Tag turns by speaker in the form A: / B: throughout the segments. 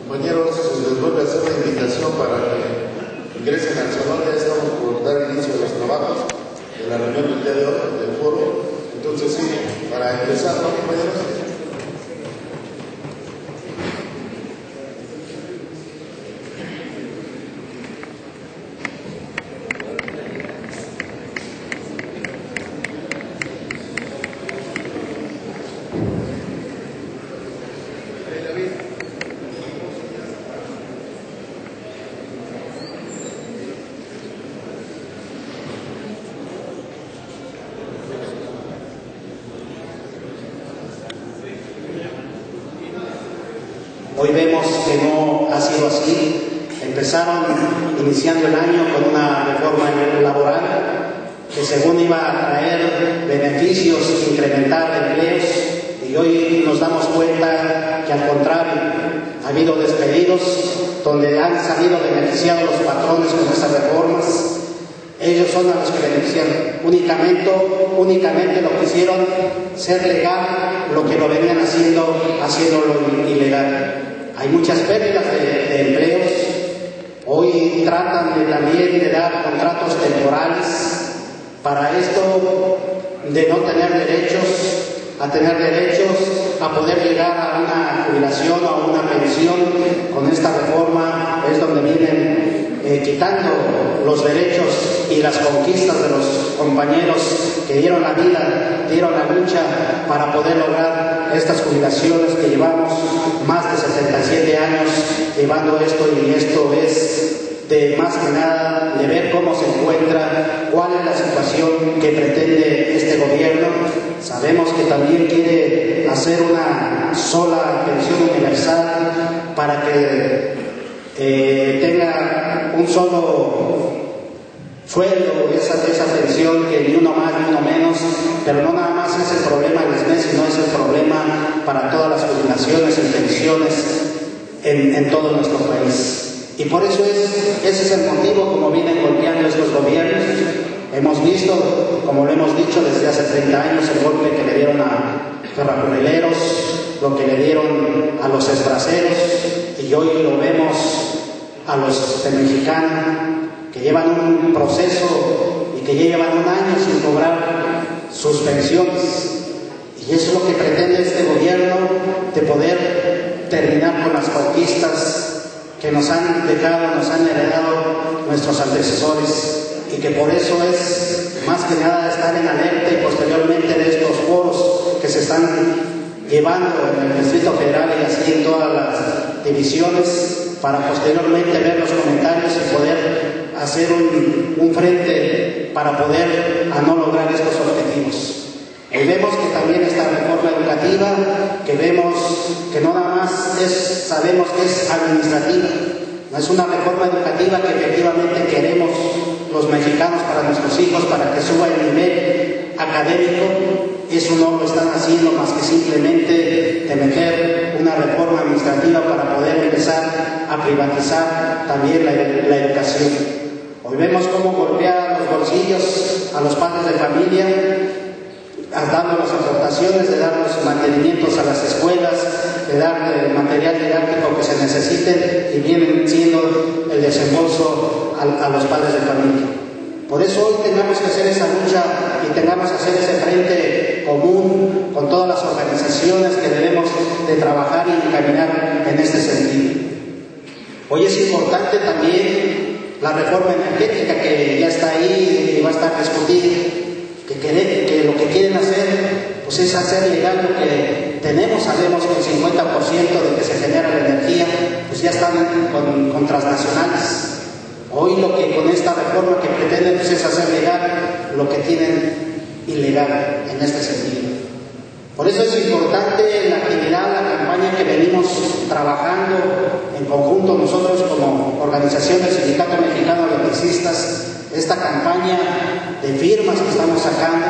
A: Compañeros, les vuelvo a hacer una invitación para que ingresen al salón. Ya estamos por dar inicio a los trabajos de la reunión del día de hoy, del foro. Entonces, sí, para empezar, ¿no, compañeros?
B: Hoy vemos que no ha sido así. Empezaron iniciando el año con una reforma laboral que según iba a traer beneficios, incrementar empleos, y hoy nos damos cuenta que al contrario, ha habido despedidos donde han salido beneficiados los patrones con estas reformas. Ellos son a los que benefician. Únicamente lo que hicieron ser legal lo que lo venían haciéndolo ilegal. Hay muchas pérdidas de empleos. Hoy tratan también de dar contratos temporales para esto de no tener derechos, a tener derechos a poder llegar a una jubilación o a una pensión. Con esta reforma es donde vienen quitando los derechos y las conquistas de los compañeros que dieron la vida, dieron la lucha para poder lograr estas jubilaciones que llevamos más de 77 años llevando esto, y esto es de más que nada de ver cómo se encuentra, cuál es la situación que pretende este gobierno. Sabemos que también quiere hacer una sola pensión universal para que tenga un solo sueldo, esa pensión, que ni uno más ni uno menos, pero no nada más es el problema del SME, sino es el problema para todas las jubilaciones y pensiones en todo nuestro país. Y por eso ese es el motivo como vienen golpeando estos gobiernos. Hemos visto, como lo hemos dicho desde hace 30 años, el golpe que le dieron a ferrocarrileros, lo que le dieron a los esbraceros, y hoy lo vemos a los mexicanos que llevan un proceso y que llevan un año sin cobrar sus pensiones. Y eso es lo que pretende este gobierno, de poder terminar con las conquistas que nos han dejado, nos han heredado nuestros antecesores, y que por eso es más que nada estar en alerta, y posteriormente de estos foros que se están llevando en el Distrito Federal y así en todas las divisiones, para posteriormente ver los comentarios y poder hacer un frente para poder no lograr estos objetivos. Hoy vemos que también esta reforma educativa, que vemos que no nada más sabemos que es administrativa, no es una reforma educativa que efectivamente queremos los mexicanos para nuestros hijos, para que suba el nivel académico. Eso no lo están haciendo más que simplemente de meter una reforma administrativa para poder empezar a privatizar también la educación. Hoy vemos cómo golpea los bolsillos a los padres de familia, dando las aportaciones, de dar los mantenimientos a las escuelas, de dar el material didáctico que se necesite, y vienen siendo el desembolso a los padres de familia. Por eso hoy tengamos que hacer esa lucha y tengamos que hacer ese frente común con todas las organizaciones que debemos de trabajar y caminar en este sentido. Hoy es importante también la reforma energética, que ya está ahí y va a estar discutida, que lo que quieren hacer pues es hacer legal lo que tenemos. Sabemos que el 50% de que se genera la energía pues ya están con transnacionales. Hoy lo que con esta reforma que pretenden pues es hacer legal lo que tienen ilegal en este sentido. Por eso es importante la actividad, la campaña que venimos trabajando en conjunto nosotros como organización del Sindicato Mexicano de Electricistas, esta campaña de firmas que estamos sacando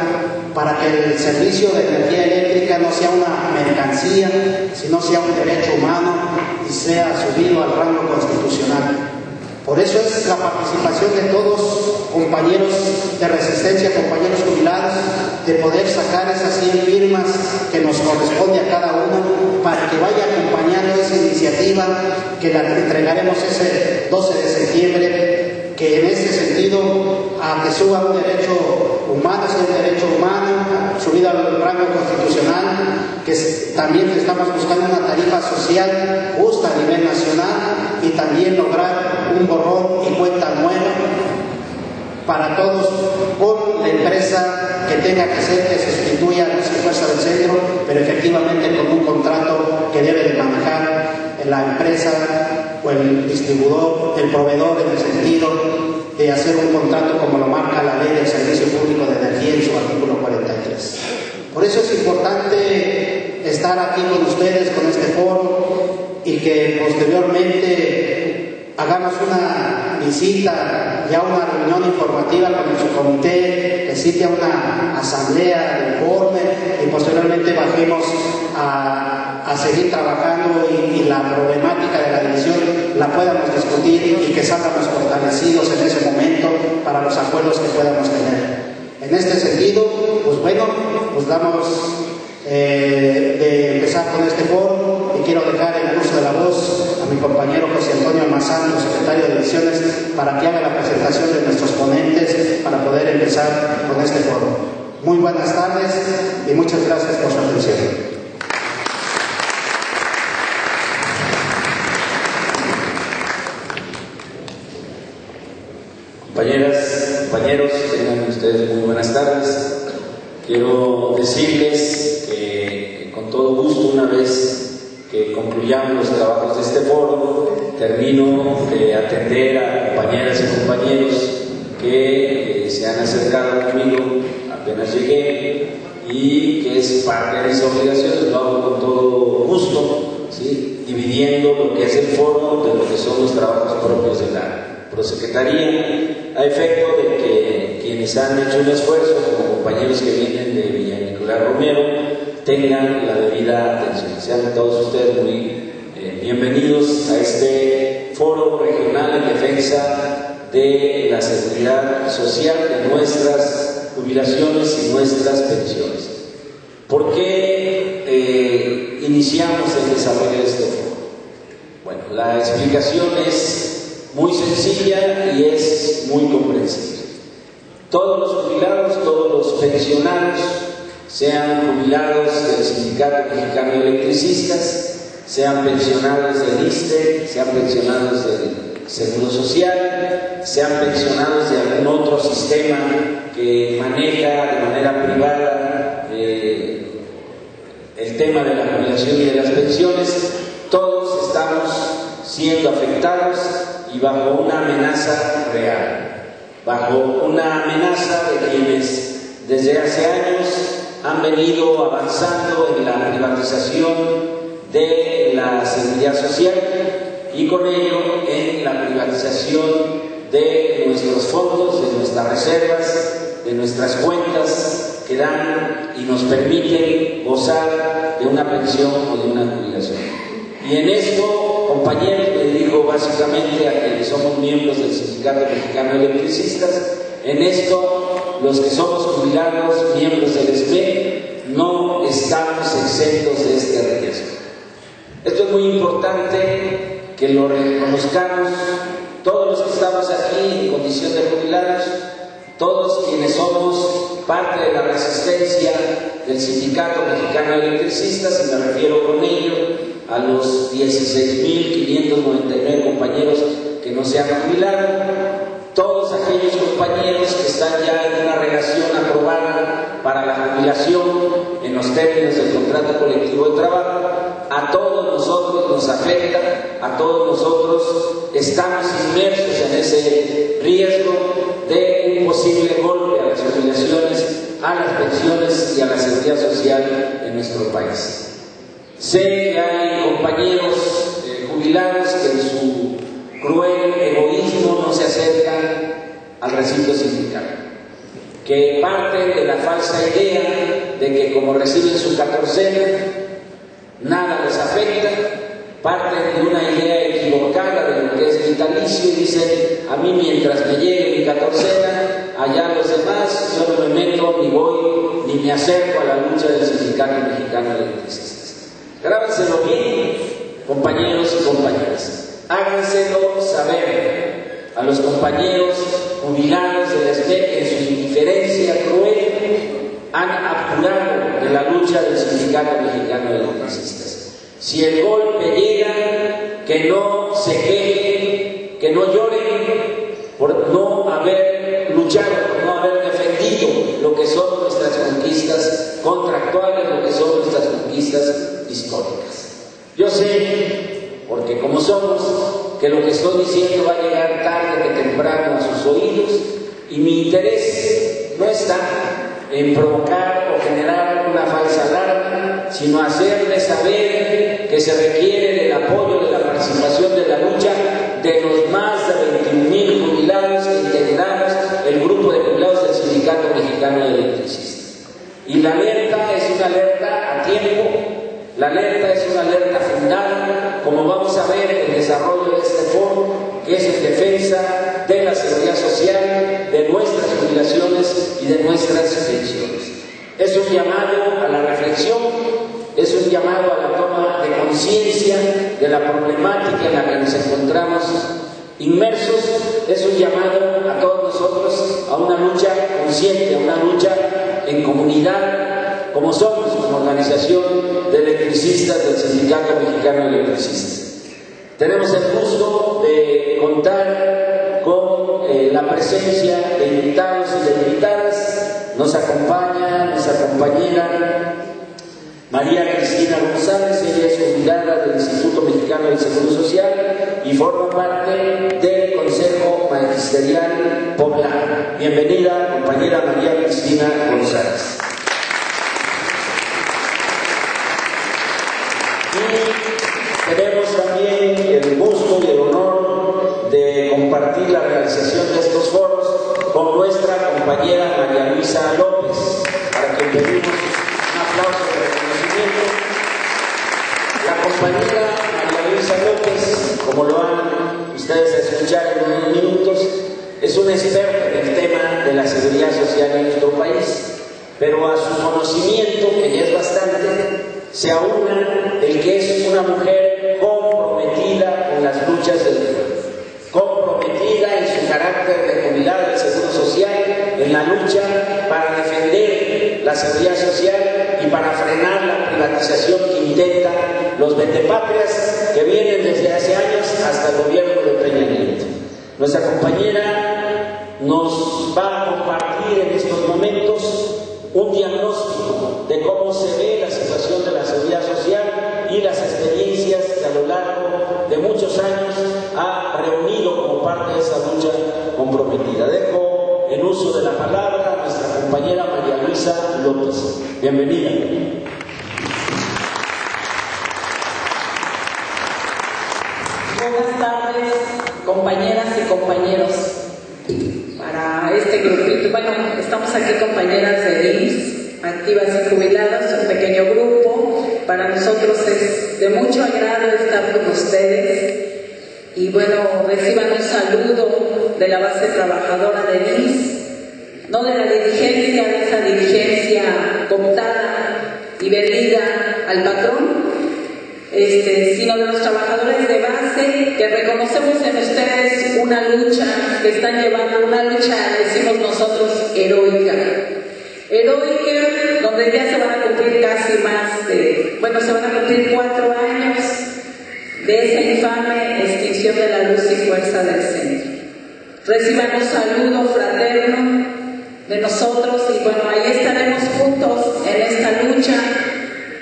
B: para que el servicio de energía eléctrica no sea una mercancía, sino sea un derecho humano y sea subido al rango constitucional. Por eso es la participación de todos, compañeros de Resistencia, compañeros jubilados, de poder sacar esas 100 firmas que nos corresponde a cada uno para que vaya acompañando esa iniciativa que la entregaremos ese 12 de septiembre, que en este sentido, a que suba un derecho humano, es un derecho humano, subida al rango constitucional, que también estamos buscando una tarifa social justa a nivel nacional y también lograr un borrón y cuenta nueva para todos, con la empresa que tenga que ser, que sustituya a la Fuerza del Centro, pero efectivamente con un contrato que debe de manejar la empresa o el distribuidor, el proveedor, en el sentido de hacer un contrato como lo marca la Ley del Servicio Público de Energía en su artículo 43. Por eso es importante estar aquí con ustedes, con este foro, y que posteriormente hagamos una visita, ya una reunión informativa con nuestro comité, que sitio a una asamblea de informe y posteriormente bajemos a seguir trabajando y la problemática de la división la podamos discutir y que salgamos fortalecidos en ese momento para los acuerdos que podamos tener. En este sentido, pues bueno, pues damos de empezar con este foro y quiero dejar el uso de la voz a mi compañero José Antonio Almazán, secretario de Ediciones, para que haga la presentación de nuestros ponentes para poder empezar con este foro. Muy buenas tardes y muchas gracias por su atención.
C: Compañeras, compañeros, tengan ustedes muy buenas tardes. Quiero decirles que con todo gusto, una vez que concluyamos los trabajos de este foro, termino de atender a compañeras y compañeros que se han acercado conmigo apenas llegué y que es parte de mis obligaciones. Lo hago con todo gusto, ¿sí? Dividiendo lo que es el foro de lo que son los trabajos propios de la Prosecretaría, a efecto de que quienes han hecho un esfuerzo, como compañeros que vienen de Villa Nicolás Romero, tengan la debida atención. Sean todos ustedes muy bienvenidos a este foro regional en defensa de la seguridad social, de nuestras jubilaciones y nuestras pensiones. ¿Por qué iniciamos el desarrollo de este foro? Bueno, la explicación es muy sencilla y es muy comprensible. Todos los jubilados, todos los pensionados, sean jubilados del Sindicato Mexicano de Electricistas, sean pensionados del ISSSTE, sean pensionados del Seguro Social, sean pensionados de algún otro sistema que maneja de manera privada el tema de la jubilación y de las pensiones, todos estamos siendo afectados y bajo una amenaza real, bajo una amenaza de quienes desde hace años han venido avanzando en la privatización de la seguridad social y con ello en la privatización de nuestros fondos, de nuestras reservas, de nuestras cuentas que dan y nos permiten gozar de una pensión o de una jubilación. Y en esto, compañeros, le digo básicamente a quienes somos miembros del Sindicato Mexicano de Electricistas, en esto los que somos jubilados, miembros del SME, no estamos exentos de este riesgo. Esto es muy importante que lo reconozcamos todos los que estamos aquí en condición de jubilados, todos quienes somos parte de la resistencia del Sindicato Mexicano de Electricistas, y me refiero con ello a los 16.599 compañeros que no se han jubilado, todos aquellos compañeros que están ya en una relación aprobada para la jubilación en los términos del contrato colectivo de trabajo. A todos nosotros nos afecta, a todos nosotros estamos inmersos en ese riesgo de un posible golpe a las jubilaciones, a las pensiones y a la seguridad social en nuestro país. Sé que hay compañeros jubilados que en su cruel egoísmo no se acercan al recinto sindical, que parten de la falsa idea de que como reciben su 14ª, nada les afecta, parten de una idea equivocada de lo que es vitalicio y dicen, a mí mientras me llegue mi 14ª, allá los demás, yo no me meto, ni voy, ni me acerco a la lucha del Sindicato Mexicano de Electricistas. Grábenselo bien, compañeros y compañeras. Háganselo saber a los compañeros jubilados del SMEC en su indiferencia cruel han apurado de la lucha del Sindicato Mexicano de Electricistas. Si el golpe llega, que no se quejen, que no lloren por no haber luchado, por no haber defendido lo que son nuestras conquistas contractuales, lo que son nuestras conquistas históricas. Yo sé, porque como somos, que lo que estoy diciendo va a llegar tarde que temprano a sus oídos, y mi interés no está en provocar o generar una falsa alarma, sino hacerles saber que se requiere del apoyo, de la participación de la lucha de los más de 21,000 jubilados que integramos el grupo de jubilados del Sindicato Mexicano de Electricistas. Y la alerta es una alerta a tiempo, la alerta es una alerta fundada, como vamos a ver en el desarrollo de este foro, que es en defensa de la seguridad social, de nuestras jubilaciones y de nuestras pensiones. Es un llamado a la reflexión, es un llamado a la toma de conciencia de la problemática en la que nos encontramos inmersos, es un llamado a todos nosotros a una lucha consciente, a una lucha en comunidad, como somos como organización de electricistas del Sindicato Mexicano de Electricistas. Tenemos el gusto de contar con la presencia de invitados y de invitadas. Nos acompaña nuestra compañera María Cristina González, ella es jubilada del Instituto Mexicano del Seguro Social y forma parte del Consejo Magisterial Poblano. Bienvenida, compañera María Cristina González. Y tenemos también el gusto y el honor de compartir la realización de estos foros con nuestra compañera María Luisa López, para que pedimos un aplauso de reconocimiento. La compañera María Luisa López, como lo han ustedes escuchado en unos minutos, es una experta en el tema de la seguridad social en nuestro país, pero a su conocimiento, que ya es bastante, se aúna el que es una mujer comprometida con las luchas del pueblo, comprometida en su carácter de jubilada del Seguro Social, en la lucha para defender la seguridad social y para frenar la privatización que intenta los vendepatrias que vienen desde hace años hasta el gobierno de Peña Nieto. Nuestra compañera nos va a compartir en estos momentos un diagnóstico de cómo se ve la situación de la seguridad social y las experiencias que a lo largo de muchos años ha reunido como parte de esa lucha comprometida. Dejo en uso de la palabra a nuestra compañera María Luisa López. Bienvenida.
D: Buenas tardes, compañeras y compañeros. Para este grupito, bueno, estamos aquí compañeras de IMSS, activas y jubiladas, un pequeño grupo. Para nosotros es de mucho agrado estar con ustedes. Y bueno, reciban un saludo de la base trabajadora de IMSS, no de la dirigencia, de esa dirigencia cooptada y vendida al patrón, sino de los trabajadores de base, que reconocemos en ustedes una lucha que están llevando, una lucha, decimos nosotros, heroica, donde ya se van a cumplir casi se van a cumplir 4 años de esa infame extinción de la luz y fuerza del centro. Reciban un saludo fraterno de nosotros y bueno, ahí estaremos juntos en esta lucha,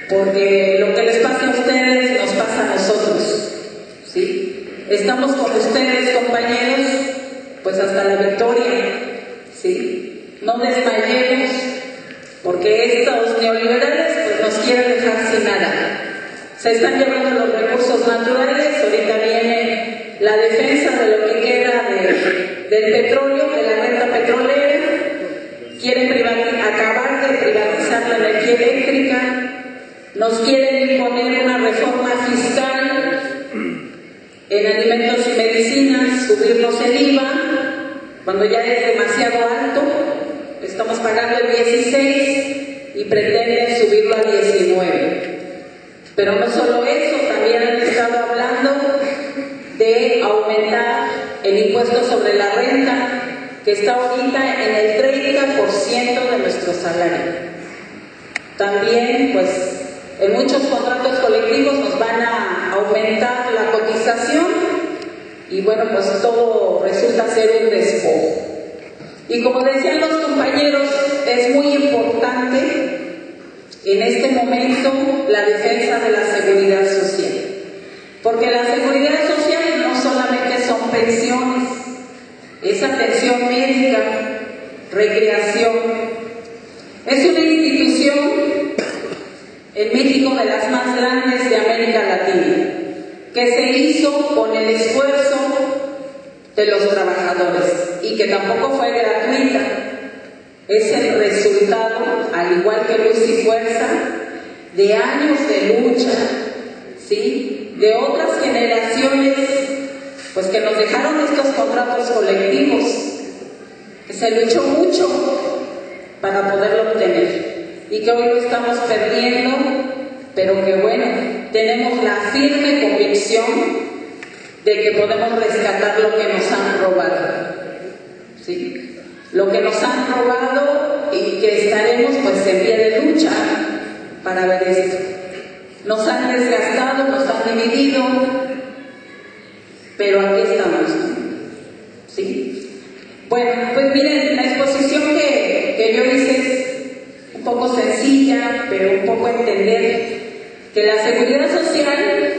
D: porque lo que les pasa a ustedes nos pasa a nosotros, ¿sí? Estamos con ustedes, compañeros, pues hasta la victoria, ¿sí? No desmayemos, porque estos neoliberales pues nos quieren dejar sin nada. Se están llevando los recursos naturales, ahorita viene la defensa de lo que queda del petróleo, de la renta petrolera, quieren acabar de privatizar la energía eléctrica, nos quieren imponer una reforma fiscal en alimentos y medicinas, subirnos el IVA, cuando ya es demasiado alto, estamos pagando el 16 y pretenden subirlo a 19. Pero no solo eso, también han estado hablando de aumentar el impuesto sobre la renta, que está ahorita en el 30% de nuestro salario. También, pues, en muchos contratos colectivos nos van a aumentar la cotización y bueno, pues todo resulta ser un despojo. Y como decían los compañeros, es muy importante en este momento la defensa de la seguridad social, porque la seguridad social no solamente son pensiones, es atención médica, recreación, es una institución en México de las más grandes de América Latina, que se hizo con el esfuerzo de los trabajadores y que tampoco fue gratuita. Es el resultado, al igual que Luz y Fuerza, de años de lucha, ¿sí?, de otras generaciones, pues que nos dejaron estos contratos colectivos, que se luchó mucho para poderlo obtener y que hoy lo estamos perdiendo, pero que bueno, tenemos la firme convicción de que podemos rescatar lo que nos han robado, ¿sí?, lo que nos han robado, y que estaremos pues en pie de lucha para ver esto. Nos han desgastado, nos han dividido, pero aquí estamos, ¿sí? Bueno, pues miren, la exposición que yo hice es un poco sencilla, pero un poco entender que la seguridad social,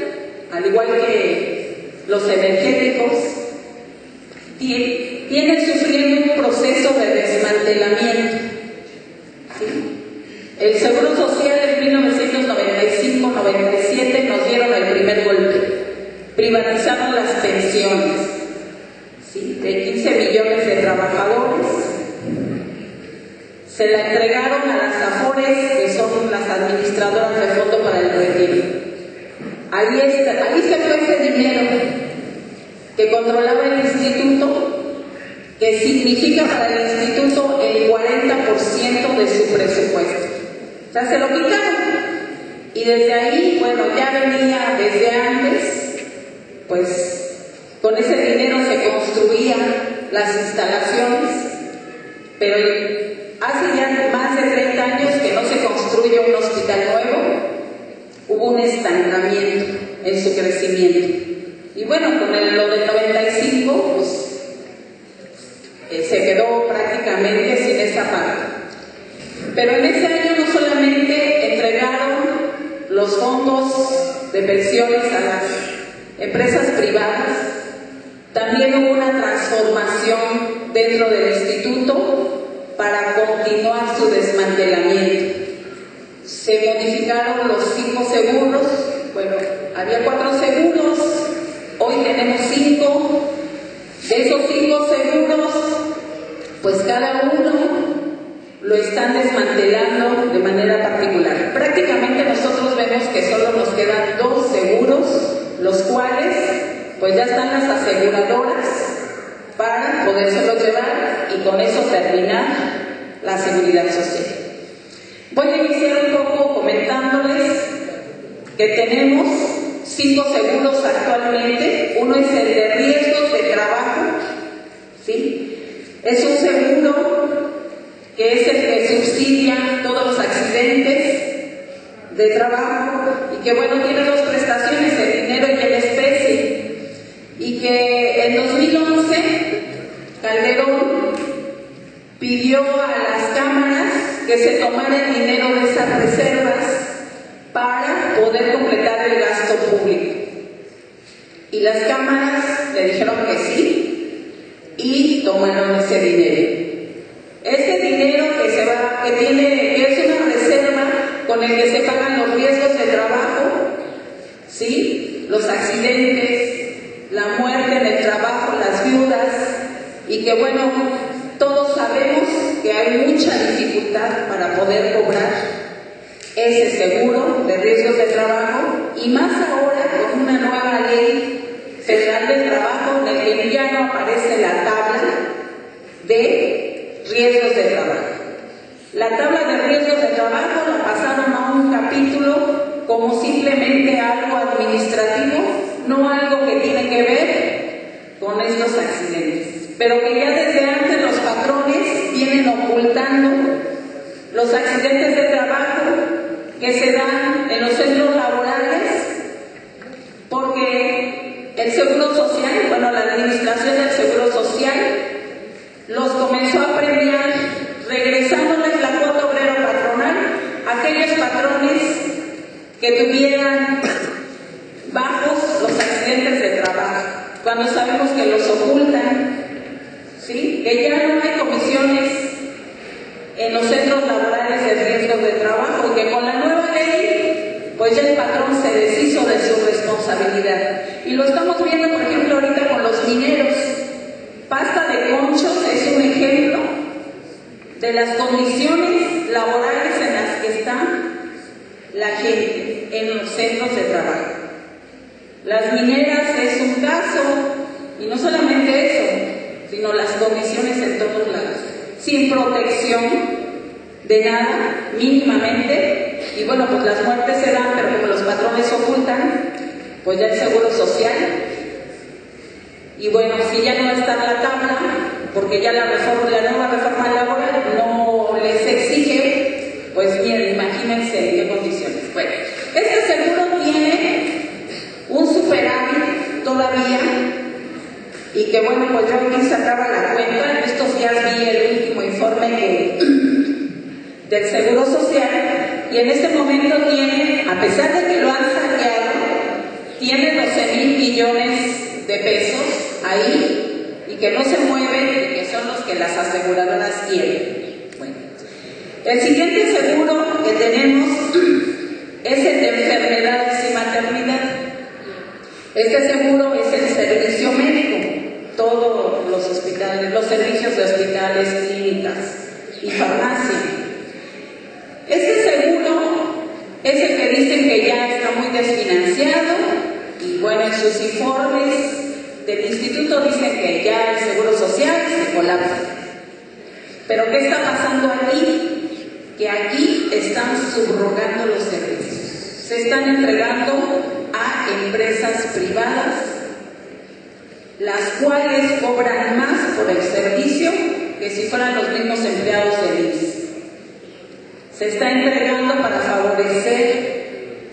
D: al igual que los energéticos, tienen sufriendo un proceso de desmantelamiento, ¿sí? El Seguro Social en 1995-97 nos dieron el primer golpe, privatizaron las pensiones, ¿sí?, de 15 millones de trabajadores, se la entregaron a las AFORES, que son las administradoras de fondo para el retiro. Ahí se fue ese dinero que controlaba el instituto, que significa para el instituto el 40% de su presupuesto. O sea, se lo quitaron. Y desde ahí, bueno, ya venía desde antes, pues con ese dinero se construían las instalaciones, pero hace ya más de 30 años que no se construye un hospital nuevo, hubo un estancamiento en su crecimiento. Y bueno, con lo del 95, pues se quedó prácticamente sin esa parte. Pero en ese año no solamente entregaron los fondos de pensiones a las empresas privadas, también hubo una transformación dentro del instituto para continuar su desmantelamiento. Se modificaron los 5 seguros, bueno, había 4 seguros, hoy tenemos 5. De esos 5 seguros, pues cada uno lo están desmantelando de manera particular. Prácticamente nosotros vemos que solo nos quedan 2 seguros, los cuales pues ya están las aseguradoras para podérselo llevar y con eso terminar la seguridad social. Voy a iniciar un poco comentándoles que tenemos 5 seguros actualmente. Uno es el de riesgos de trabajo, ¿sí? Es un seguro que es el que subsidia todos los accidentes de trabajo y que, bueno, tiene 2 prestaciones, el dinero y el especie, y que en 2011 Calderón pidió a las cámaras que se tomara el dinero de esas reservas para poder completar el gasto público. Y las cámaras le dijeron que sí y tomaron ese dinero. Ese dinero que es una reserva con el que se pagan los riesgos de trabajo, ¿sí?, los accidentes, la muerte en el trabajo, las viudas, y que bueno, todos sabemos que hay mucha dificultad para poder cobrar ese seguro de riesgos de trabajo, y más ahora con una nueva ley, Federal del Trabajo, en el que ya no aparece la tabla de riesgos de trabajo. La tabla de riesgos de trabajo la pasaron a un capítulo como simplemente algo administrativo, no algo que tiene que ver con estos accidentes, pero que ya desde antes los patrones vienen ocultando los accidentes de trabajo que se dan en los centros laborales, porque el Seguro Social, bueno, la administración del Seguro Social los comenzó a premiar regresándoles la cuota obrero patronal a aquellos patrones que tuvieran bajos los accidentes de trabajo, cuando sabemos que los ocultan, ¿sí? Que ya no hay comisiones en los centros laborales de riesgos de trabajo, y que con la nueva ley pues ya el patrón se deshizo de su responsabilidad. Y lo estamos viendo, por ejemplo, ahorita con los mineros. Pasta de Conchos es un ejemplo de las condiciones laborales en las que está la gente en los centros de trabajo. Las mineras es un caso, y no solamente eso, sino las condiciones en todos lados, sin protección de nada, mínimamente, y bueno, pues las muertes se dan, pero como los patrones ocultan, pues ya el Seguro Social, y bueno, si ya no está en la tabla, porque ya la nueva reforma laboral no les exige, pues miren, imagínense en qué condiciones. Bueno, este seguro tiene un superávit todavía, y que bueno, pues yo aquí sacaba la cuenta. En estos días vi el último informe del Seguro Social, y en este momento tiene, a pesar de que lo han saqueado, tiene 12,000 millones de pesos ahí, y que no se mueven, y que son los que las aseguradoras quieren. Bueno, el siguiente seguro que tenemos es el de enfermedades y maternidad. Este seguro es el servicio médico, todos los hospitales, los servicios de hospitales, clínicas y farmacia. Este seguro es el que dicen que ya está muy desfinanciado, y bueno, en sus informes del instituto dicen que ya el Seguro Social se colapsa. Pero ¿qué está pasando aquí? Que aquí están subrogando los servicios. Se están entregando a empresas privadas, las cuales cobran más por el servicio que si fueran los mismos empleados del IMSS. Se está entregando para favorecer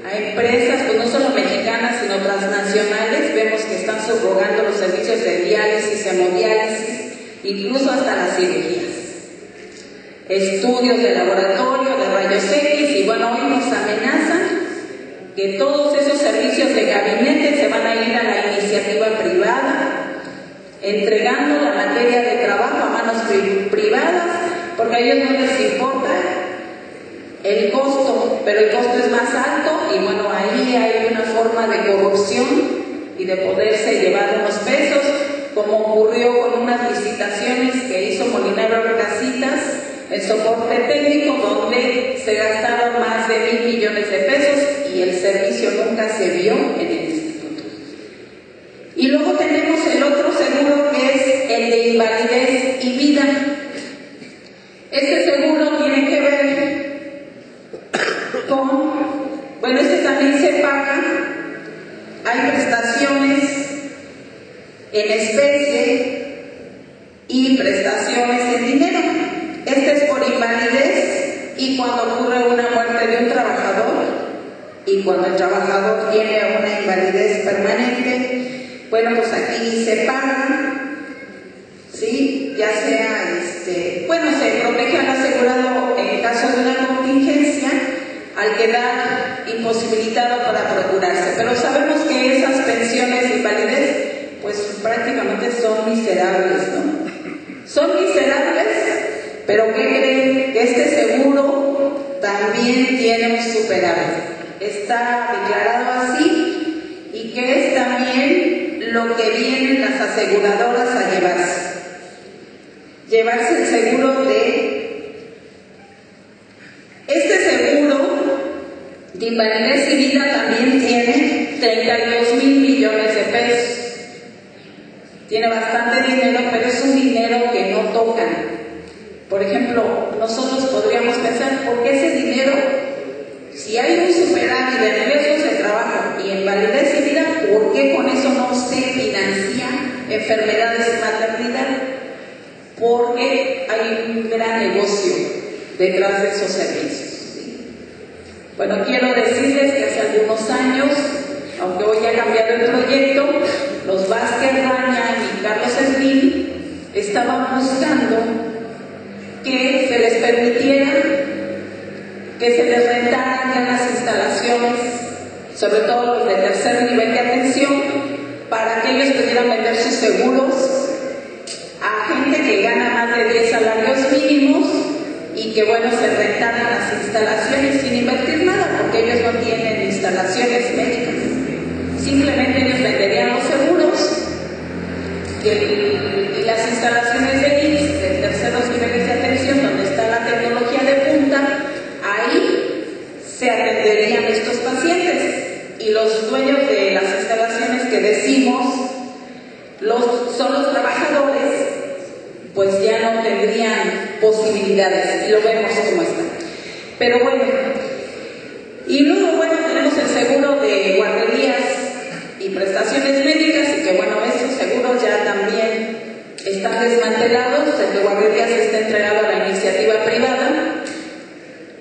D: a empresas, pues no solo mexicanas, sino transnacionales. Vemos que están subrogando los servicios de diálisis, hemodiálisis, incluso hasta las cirugías, estudios de laboratorio, de rayos X, y bueno, hoy nos amenazan que todos esos servicios de gabinete se van a ir a la iniciativa privada, entregando la materia de trabajo a manos privadas, porque a ellos no les importa el costo, pero el costo es más alto, y bueno, ahí hay una forma de corrupción y de poderse llevar unos pesos, como ocurrió con unas licitaciones que hizo Molinero Orcasitas en soporte técnico, donde se gastaron más de 1,000 millones de pesos y el servicio nunca se vio en el instituto. Y luego tenemos el otro seguro, que es el de invalidez y vida. Este seguro tiene que ver con, bueno, este también se paga, hay prestaciones en especie y prestaciones en dinero. Este es por invalidez y cuando ocurre una muerte de un trabajador, y cuando el trabajador tiene una invalidez permanente, bueno, pues aquí se paga, ¿sí? Ya sea, bueno, se protege al asegurado en caso de una contingencia, al quedar imposibilitado para procurarse. Pero sabemos que esas pensiones de invalidez, pues prácticamente son miserables, ¿no? Son miserables, pero ¿qué creen? Que este seguro también tiene un superávit. Está declarado así, y que es también lo que vienen las aseguradoras a llevarse el seguro de este seguro de invalidez y vida. También tiene 32,000 millones de pesos. tiene bastante dinero, pero es un dinero que no tocan. Por ejemplo, nosotros podríamos pensar, ¿por qué ese dinero, si hay un superávit en riesgos de trabajo y en validez de vida, por qué con eso no se financian enfermedades y maternidad? Porque hay un gran negocio detrás de esos servicios. Bueno, quiero decirles que hace algunos años, aunque hoy ha cambiado el proyecto, los Vázquez Raña y Carlos Slim estaban buscando que se les permitiera que se les rentaran ya las instalaciones, sobre todo los de tercer nivel de atención, para que ellos pudieran vender sus seguros a gente que gana más de 10 salarios mínimos y que, bueno, se rentaran las instalaciones sin invertir nada, porque ellos no tienen instalaciones médicas. Simplemente ellos venderían los seguros y las instalaciones de IMSS, de terceros niveles de atención, donde está la tecnología de punta, ahí se atenderían estos pacientes. Y los dueños de las instalaciones que decimos son los trabajadores, pues ya no tendrían posibilidades, y lo vemos como está. Pero bueno, y luego, bueno, tenemos el seguro de guarderías y prestaciones médicas, y que, bueno, esos seguros ya también están desmantelados. El de guarderías está entregado a la iniciativa privada.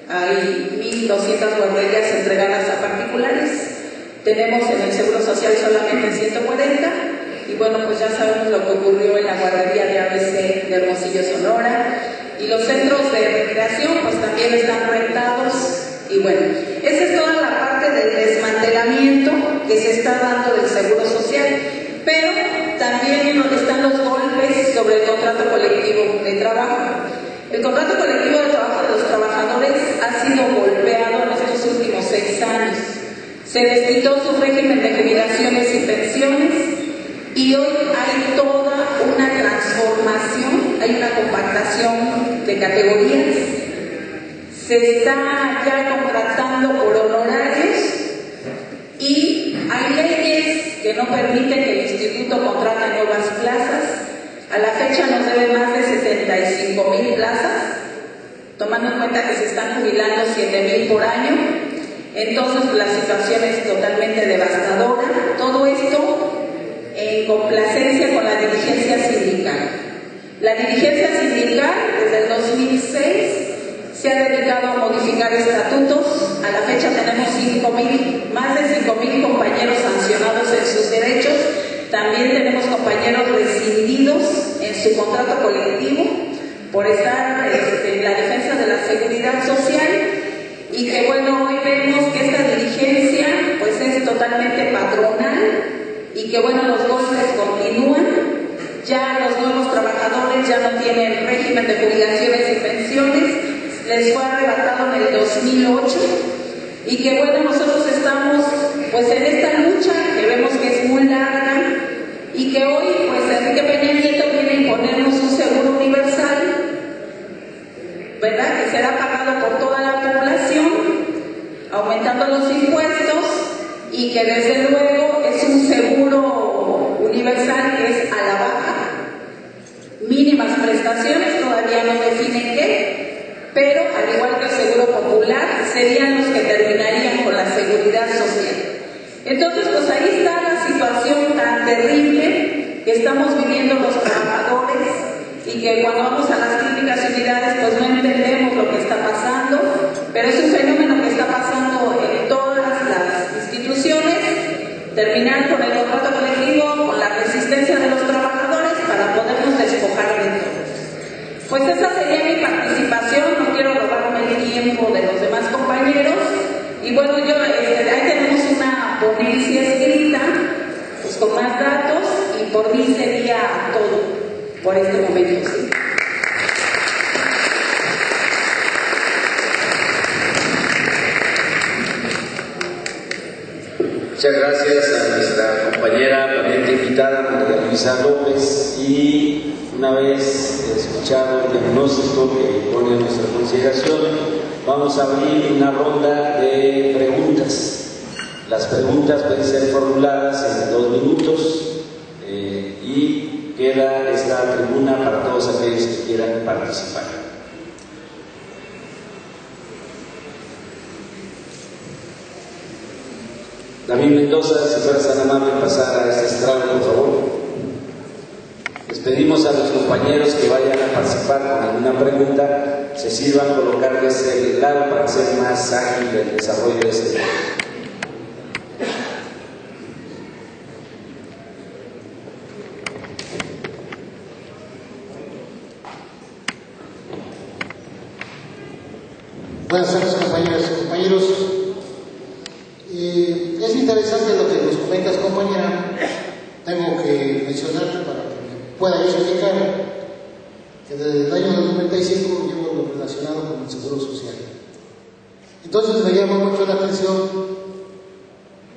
D: Hay 1.200 guarderías entregadas a particulares. Tenemos en el Seguro Social solamente 140. Y bueno, pues ya sabemos lo que ocurrió en la guardería de ABC de Hermosillo, Sonora. Y los centros de recreación pues también están rentados. Y bueno, esa es toda la parte del desmantelamiento que se está dando del Seguro Social. Pero también están los golpes sobre el contrato colectivo de trabajo. El contrato colectivo de trabajo de los trabajadores ha sido golpeado en estos últimos 6 años. Se les quitó su régimen de jubilaciones y pensiones. Y hoy hay toda una transformación, hay una compactación de categorías. Se está ya contratando por honorarios y hay leyes que no permiten que el instituto contrate nuevas plazas. A la fecha nos debe más de 75,000 plazas, tomando en cuenta que se están jubilando 7,000 por año. Entonces la situación es totalmente devastadora. Todo esto en complacencia con la dirigencia sindical. La dirigencia sindical desde el 2006 se ha dedicado a modificar estatutos. A la fecha tenemos más de 5,000 compañeros sancionados en sus derechos. También tenemos compañeros rescindidos en su contrato colectivo por estar en la defensa de la seguridad social. Y que, bueno, hoy vemos que esta dirigencia pues es totalmente patronal. Y que, bueno, los golpes continúan. Ya los nuevos trabajadores ya no tienen régimen de jubilaciones y pensiones, les fue arrebatado en el 2008. Y que, bueno, nosotros estamos pues en esta lucha que vemos que es muy larga, y que hoy pues Enrique Peña Nieto viene a imponernos un seguro universal, ¿verdad?, que será pagado por toda la población, aumentando los impuestos, y que desde luego es un seguro universal que es a la baja, mínimas prestaciones, todavía no definen qué, pero al igual que el seguro popular, serían los que terminarían con la seguridad social. Entonces, pues ahí está la situación tan terrible que estamos viviendo los trabajadores, y que cuando vamos a las clínicas y unidades pues no entendemos lo que está pasando, pero es un fenómeno que está pasando en todas las instituciones. Terminar con el contrato colectivo, con la resistencia de los trabajadores para podernos despojar de todo. Pues esa sería mi participación, no quiero robarme el tiempo de los demás compañeros. Y bueno, ahí tenemos una ponencia escrita, pues con más datos, y por mí sería todo por este momento. ¿Sí?
C: Muchas gracias a nuestra compañera ponente invitada, María Luisa López, y una vez escuchado el diagnóstico que pone a nuestra consideración, vamos a abrir una ronda de preguntas. Las preguntas pueden ser formuladas en 2 minutos y queda esta tribuna para todos aquellos que quieran participar. David Mendoza, si fueras tan amable pasar a este estrado, por favor. Les pedimos a los compañeros que vayan a participar con alguna pregunta, se sirvan colocar de este lado para hacer más ágil el desarrollo de este tema.
E: Buenas tardes, compañeras y compañeros. Es interesante lo que nos comentas, compañera. Tengo que mencionarte para que me pueda explicar que desde el año 2095 llevo lo relacionado con el Seguro Social. Entonces me llama mucho la atención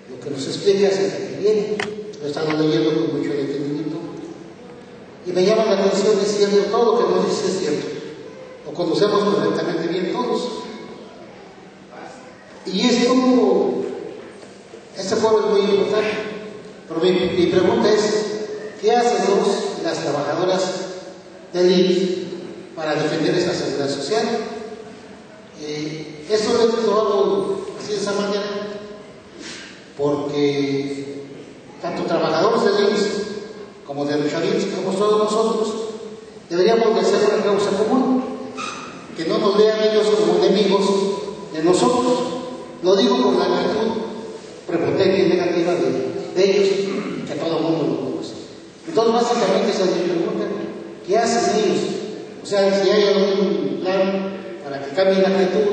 E: lo que nos explicas y que viene. Lo he estado leyendo con mucho detenimiento y me llama la atención, es cierto, todo lo que nos dices es cierto. Lo conocemos perfectamente bien todos. Y este foro es muy importante, pero mi pregunta es, ¿qué hacemos las trabajadoras del IMSS para defender esa seguridad social? Esto lo he tomado así de esa manera, porque tanto trabajadores del IMSS como de luchadores, como todos nosotros, deberíamos de hacer una causa común, que no nos vean ellos como enemigos de nosotros. Lo digo por la actitud prepotente y negativa de ellos, que todo el mundo lo conoce. Entonces, básicamente, esa es mi pregunta: ¿qué hacen ellos? O sea, si hay algún plan para que cambien la actitud,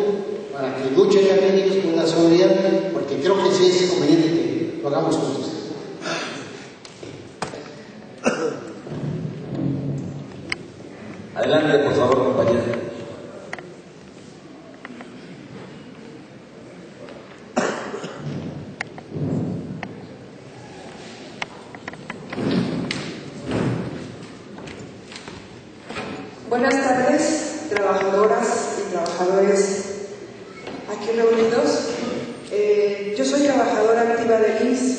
E: para que luchen también ellos por la seguridad, porque creo que sí es conveniente que lo hagamos juntos.
C: Adelante, por favor, compañero.
F: Buenas tardes, trabajadoras y trabajadores aquí reunidos. Yo soy trabajadora activa del IMSS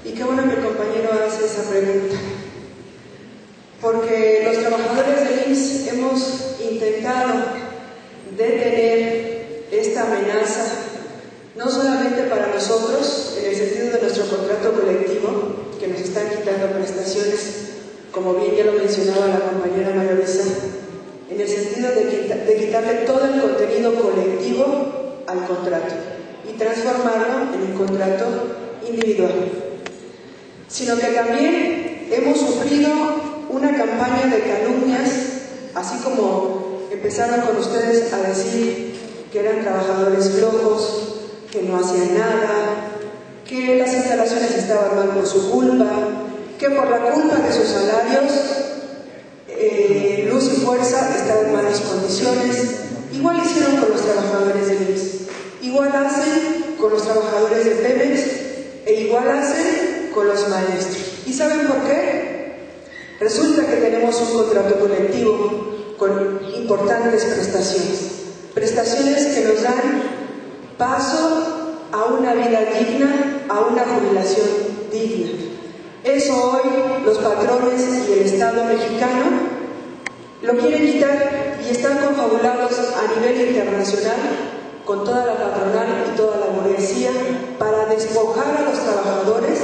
F: y qué bueno que el compañero hace esa pregunta, porque los trabajadores del IMSS hemos intentado detener esta amenaza, no solamente para nosotros, en el sentido de nuestro contrato colectivo, que nos están quitando prestaciones, como bien ya lo mencionaba la compañera María Luisa, en el sentido de quitarle todo el contenido colectivo al contrato y transformarlo en un contrato individual, sino que también hemos sufrido una campaña de calumnias, así como empezaron con ustedes a decir que eran trabajadores flojos, que no hacían nada, que las instalaciones estaban mal por su culpa, que por la culpa de sus salarios, Luz y Fuerza estaban en malas condiciones. Igual hicieron con los trabajadores de IMSS, igual hacen con los trabajadores de Pemex e igual hacen con los maestros. ¿Y saben por qué? Resulta que tenemos un contrato colectivo con importantes prestaciones que nos dan paso a una vida digna, a una jubilación digna. Eso hoy los patrones y el Estado mexicano lo quieren quitar y están confabulados a nivel internacional con toda la patronal y toda la burguesía para despojar a los trabajadores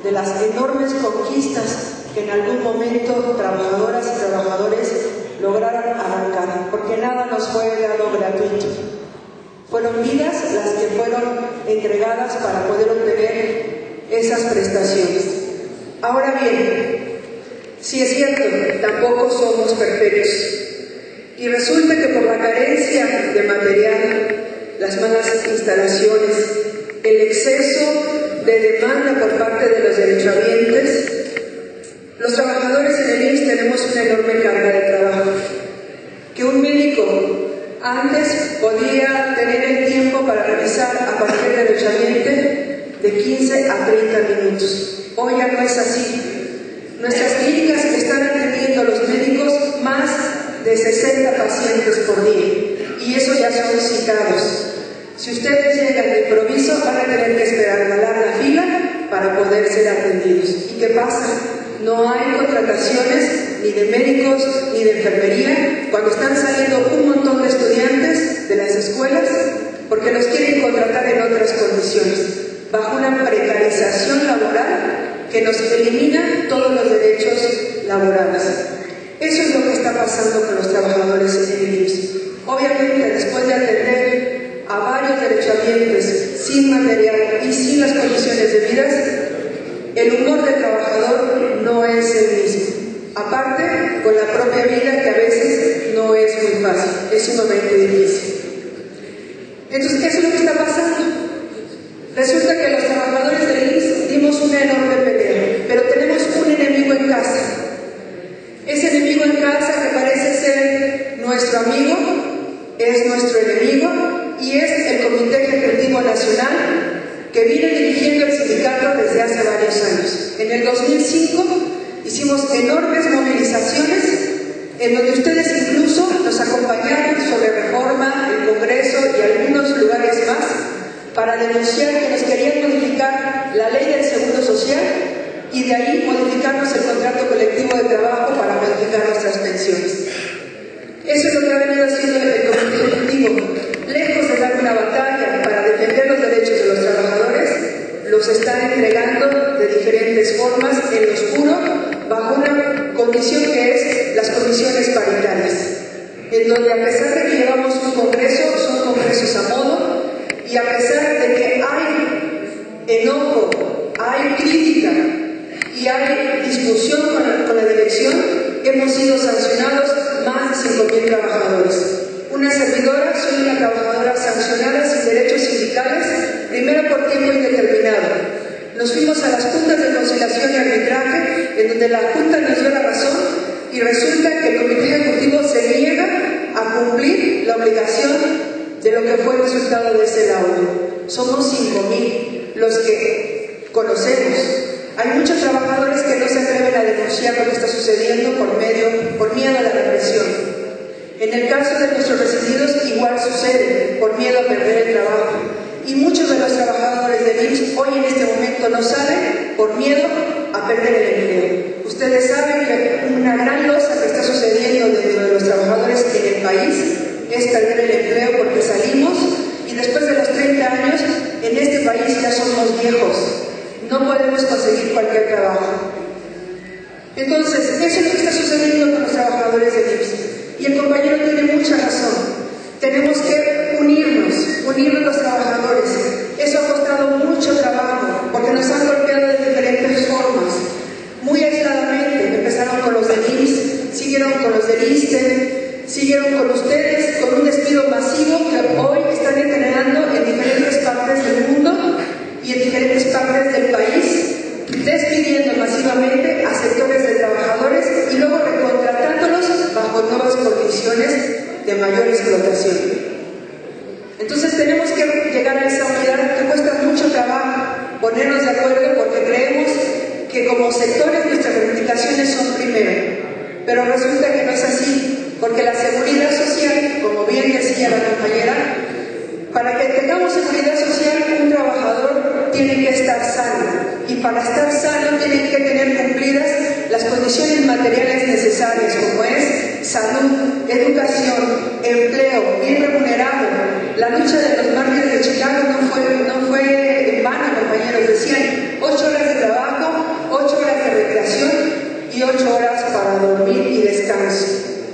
F: de las enormes conquistas que en algún momento trabajadoras y trabajadores lograron arrancar, porque nada nos fue dado gratuito. Fueron vidas las que fueron entregadas para poder obtener esas prestaciones. Ahora bien, si es cierto, tampoco somos perfectos. Y resulta que por la carencia de material, las malas instalaciones, el exceso de demanda por parte de los derechohabientes, los trabajadores en el IMSS tenemos una enorme carga de trabajo. Que un médico antes podía tener el tiempo para revisar a cualquier derechohabiente de 15 a 30 minutos. Hoy ya no es así. Nuestras clínicas están atendiendo a los médicos más de 60 pacientes por día, y eso ya son citados. Si ustedes llegan de improviso, van a tener que esperar una larga fila para poder ser atendidos. ¿Y qué pasa? No hay contrataciones ni de médicos ni de enfermería cuando están saliendo un montón de estudiantes de las escuelas porque los quieren contratar en otras condiciones, bajo una precarización laboral que nos elimina todos los derechos laborales. Eso es lo que está pasando con los trabajadores en el IMSS. Obviamente, después de atender a varios derechohabientes sin material y sin las condiciones debidas, el humor del trabajador no es el mismo. Aparte, con la propia vida que a veces no es muy fácil, es sumamente difícil. Entonces, ¿qué es lo que está pasando? Resulta que los trabajadores del IMSS dimos una enorme pelea, pero tenemos un enemigo en casa. Ese enemigo en casa que parece ser nuestro amigo, es nuestro enemigo y es el Comité Ejecutivo Nacional que viene dirigiendo el sindicato desde hace varios años. En el 2005 hicimos enormes movilizaciones en donde ustedes incluso nos acompañaron sobre Reforma, el Congreso y algunos lugares más para denunciar que nos querían modificar la ley del Seguro Social y de ahí modificarnos el contrato colectivo de trabajo para modificar nuestras pensiones. Eso es lo que ha venido haciendo el Comité Ejecutivo. Lejos de dar una batalla para defender los derechos de los trabajadores, los están entregando de diferentes formas en lo oscuro, bajo una condición que es las comisiones paritarias, en donde a pesar de que llevamos un congreso, son congresos a modo, y a pesar de que hay enojo, hay crítica y hay discusión con la dirección, hemos sido sancionados más de 5.000 trabajadores. Una servidora, soy una trabajadora sancionada sin derechos sindicales, primero por tiempo indeterminado. Nos fuimos a las juntas de conciliación y arbitraje, en donde la Junta nos dio la razón y resulta que el Comité Ejecutivo se niega a cumplir la obligación de lo que fue el resultado de ese laudo. Somos 5.000 los que conocemos. Hay muchos trabajadores que no se atreven a denunciar lo que está sucediendo por miedo a la represión. En el caso de nuestros residuos igual sucede, por miedo a perder el trabajo. Y muchos de los trabajadores del IMSS hoy en este momento no salen por miedo a perder el empleo. Ustedes saben que una gran losa que está sucediendo dentro de los trabajadores en el país es perder el empleo porque salimos y después de los 30 años en este país ya somos viejos. No podemos conseguir cualquier trabajo. Entonces, eso es lo que está sucediendo con los trabajadores del IMSS. Y el compañero tiene mucha razón. Tenemos que unirnos los trabajadores. Eso ha costado mucho trabajo, porque nos han golpeado de diferentes formas. Muy aisladamente, empezaron con los del IMSS, siguieron con los del ISSSTE, siguieron con ustedes, con un despido masivo que hoy están generando en diferentes partes del mundo y en diferentes partes del país, despidiendo masivamente a sectores de trabajadores y luego recontratándolos bajo nuevas condiciones de mayor explotación. Entonces tenemos que llegar a esa unidad que cuesta mucho trabajo, ponernos de acuerdo porque creemos que como sectores nuestras reivindicaciones son primero, pero resulta que no es así, porque la seguridad social, como bien decía la compañera, para que tengamos seguridad social, un trabajador tiene que estar sano. Y para estar sano tienen que tener cumplidas las condiciones materiales necesarias, como es salud, educación, empleo, bien remunerado. La lucha de los mártires de Chicago no fue en vano, compañeros. Decían 8 horas de trabajo, 8 horas de recreación y 8 horas para dormir y descanso.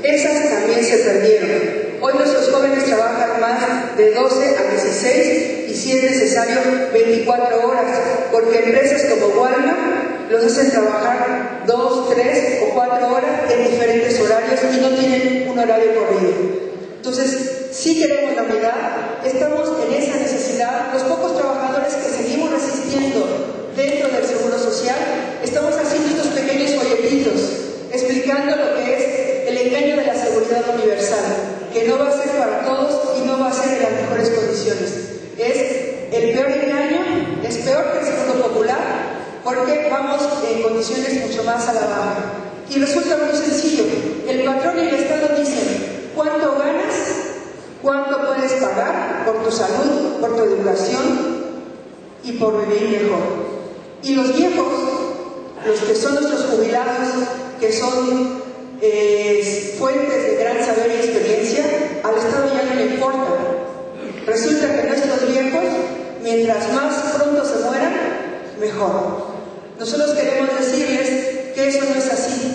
F: Esas también se perdieron. Hoy nuestros jóvenes trabajan más de 12 a 16 y si es necesario 24 horas, porque empresas como Walmart los hacen trabajar 2, 3 o 4 horas en diferentes horarios y no tienen un horario corrido. Entonces, sí queremos la unidad, estamos en esa necesidad. Los pocos trabajadores que seguimos resistiendo dentro del Seguro Social, estamos haciendo estos pequeños folletitos explicando lo que es el engaño de la seguridad universal, que no va a ser para todos y no va a ser en las mejores condiciones. Es el peor engaño, es peor que el Seguro Popular, porque vamos en condiciones mucho más a la baja. Y resulta muy sencillo, el patrón y el Estado dicen cuánto ganas, cuánto puedes pagar por tu salud, por tu educación y por vivir mejor. Y los viejos los que son nuestros jubilados, que son fuentes de gran saber y experiencia, al Estado ya no le importa. Resulta que nuestros viejos, mientras más pronto se mueran, mejor. Nosotros queremos decirles que eso no es así,